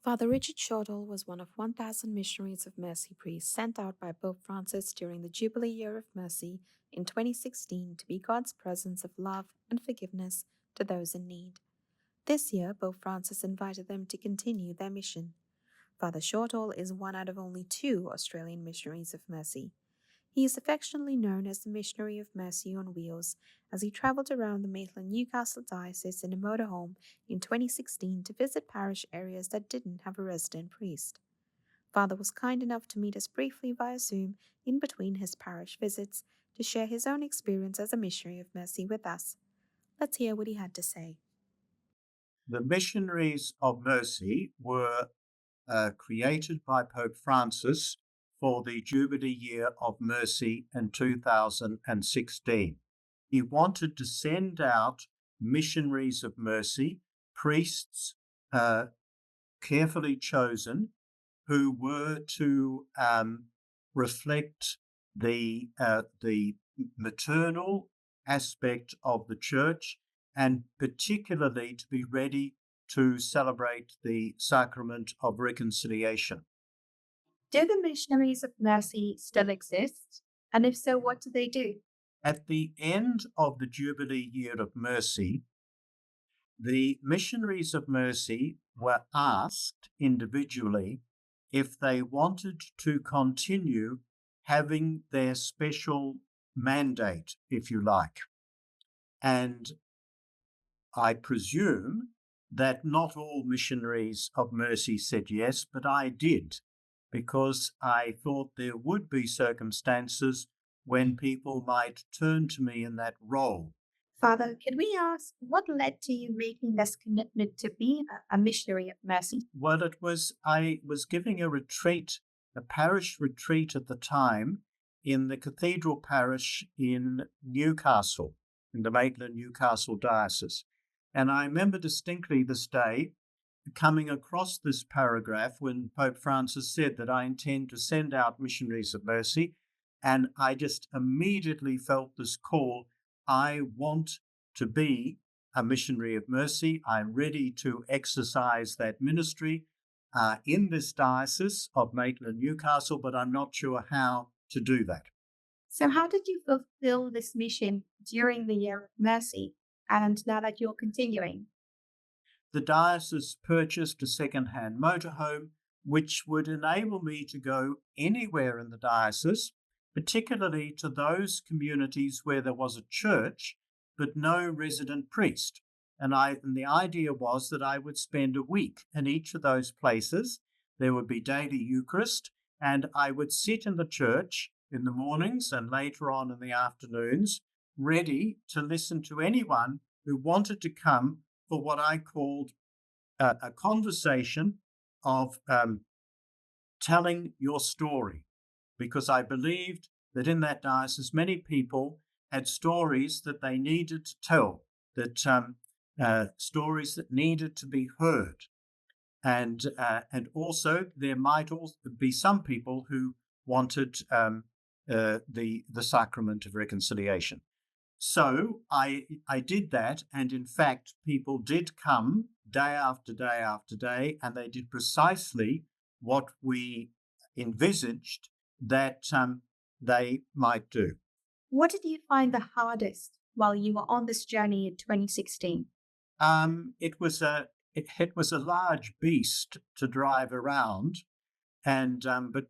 Father Richard Shortall was one of 1,000 Missionaries of Mercy priests sent out by Pope Francis during the Jubilee Year of Mercy in 2016 to be God's presence of love and forgiveness to those in need. This year, Pope Francis invited them to continue their mission. Father Shortall is one out of only 2 Australian Missionaries of Mercy. He is affectionately known as the Missionary of Mercy on Wheels, as he travelled around the Maitland-Newcastle Diocese in a motorhome in 2016 to visit parish areas that didn't have a resident priest. Father was kind enough to meet us briefly via Zoom in between his parish visits to share his own experience as a Missionary of Mercy with us. Let's hear what he had to say. The Missionaries of Mercy were created by Pope Francis for the Jubilee Year of Mercy in 2016. He wanted to send out missionaries of mercy, priests carefully chosen, who were to reflect the maternal aspect of the church, and particularly to be ready to celebrate the sacrament of reconciliation. Do the Missionaries of Mercy still exist? And if so, what do they do? At the end of the Jubilee Year of Mercy, the Missionaries of Mercy were asked individually if they wanted to continue having their special mandate, if you like. And I presume that not all Missionaries of Mercy said yes, but I did, because I thought there would be circumstances when people might turn to me in that role. Father, can we ask what led to you making this commitment to be a missionary of mercy? Well, I was giving a retreat, a parish retreat at the time in the cathedral parish in Newcastle, in the Maitland-Newcastle Diocese. And I remember distinctly this day coming across this paragraph when Pope Francis said that I intend to send out missionaries of mercy. And I just immediately felt this call. I want to be a missionary of mercy. I'm ready to exercise that ministry in this diocese of Maitland-Newcastle, but I'm not sure how to do that. So how did you fulfill this mission during the Year of Mercy and now that you're continuing? The diocese purchased a second-hand motorhome, which would enable me to go anywhere in the diocese, particularly to those communities where there was a church but no resident priest. And the idea was that I would spend a week in each of those places. There would be daily Eucharist, and I would sit in the church in the mornings and later on in the afternoons, ready to listen to anyone who wanted to come for what I called a conversation of telling your story, because I believed that in that diocese many people had stories that they needed to tell, that stories that needed to be heard. And also there might also be some people who wanted the sacrament of reconciliation. So I did that, and in fact, people did come day after day after day, and they did precisely what we envisaged that they might do. What did you find the hardest while you were on this journey in 2016? It was a large beast to drive around, and but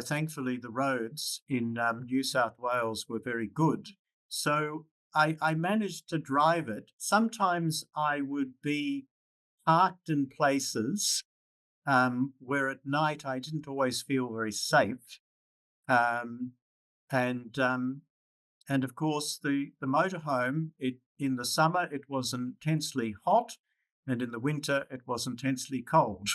thankfully the roads in New South Wales were very good. So I managed to drive it. Sometimes I would be parked in places where at night I didn't always feel very safe. And of course, the motorhome, in the summer, it was intensely hot, and in the winter, it was intensely cold.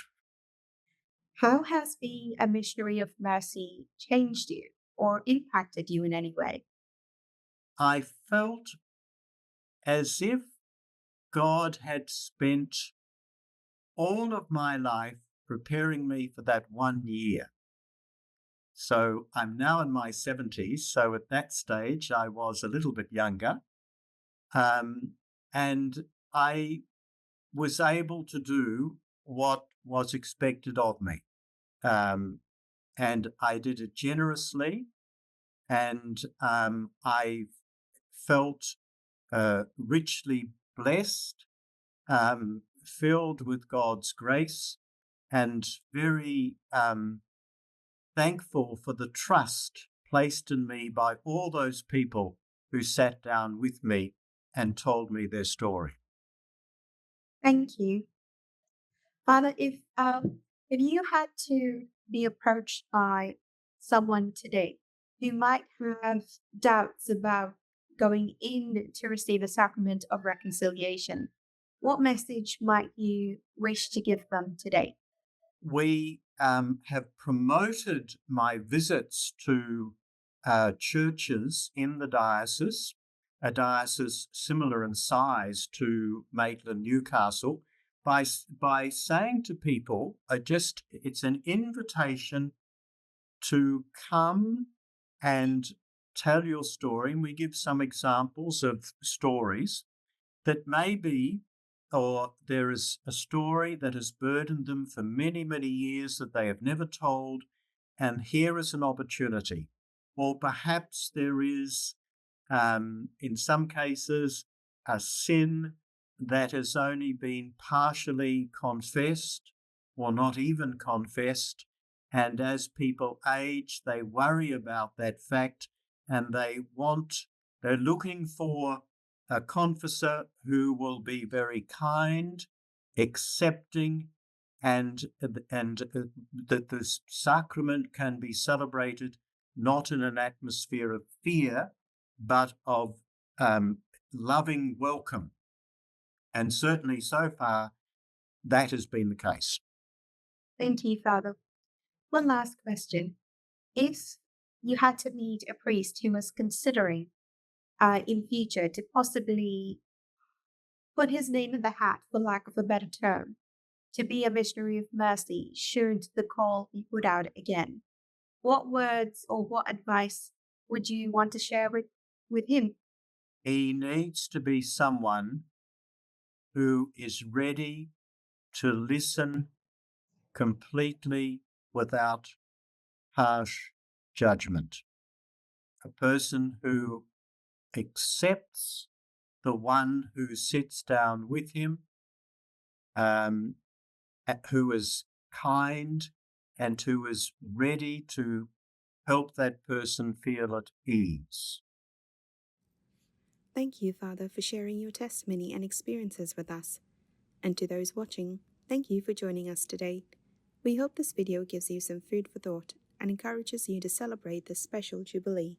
How has being a missionary of mercy changed you or impacted you in any way? I felt as if God had spent all of my life preparing me for that 1 year. So I'm now in my 70s. So at that stage, I was a little bit younger. And I was able to do what was expected of me. And I did it generously, and I felt richly blessed, filled with God's grace, and very thankful for the trust placed in me by all those people who sat down with me and told me their story. Thank you. Father, if you had to be approached by someone today who might have doubts about going in to receive the sacrament of reconciliation, what message might you wish to give them today? We have promoted my visits to churches in the diocese, a diocese similar in size to Maitland, Newcastle, by saying to people, it's an invitation to come and tell your story. And we give some examples of stories that maybe, or there is a story that has burdened them for many, many years that they have never told, and here is an opportunity. Or perhaps there is, in some cases, a sin that has only been partially confessed or not even confessed. And as people age, they worry about that fact, and they're looking for a confessor who will be very kind, accepting, and that this sacrament can be celebrated not in an atmosphere of fear, but of loving welcome. And certainly so far, that has been the case. Thank you, Father. One last question. If you had to meet a priest who was considering in future to possibly put his name in the hat, for lack of a better term, to be a missionary of mercy should the call be put out again, what words or what advice would you want to share with him? He needs to be someone who is ready to listen completely without harsh judgment. A person who accepts the one who sits down with him, who is kind and who is ready to help that person feel at ease. Thank you, Father, for sharing your testimony and experiences with us. And to those watching, thank you for joining us today. We hope this video gives you some food for thought and encourages you to celebrate this special Jubilee.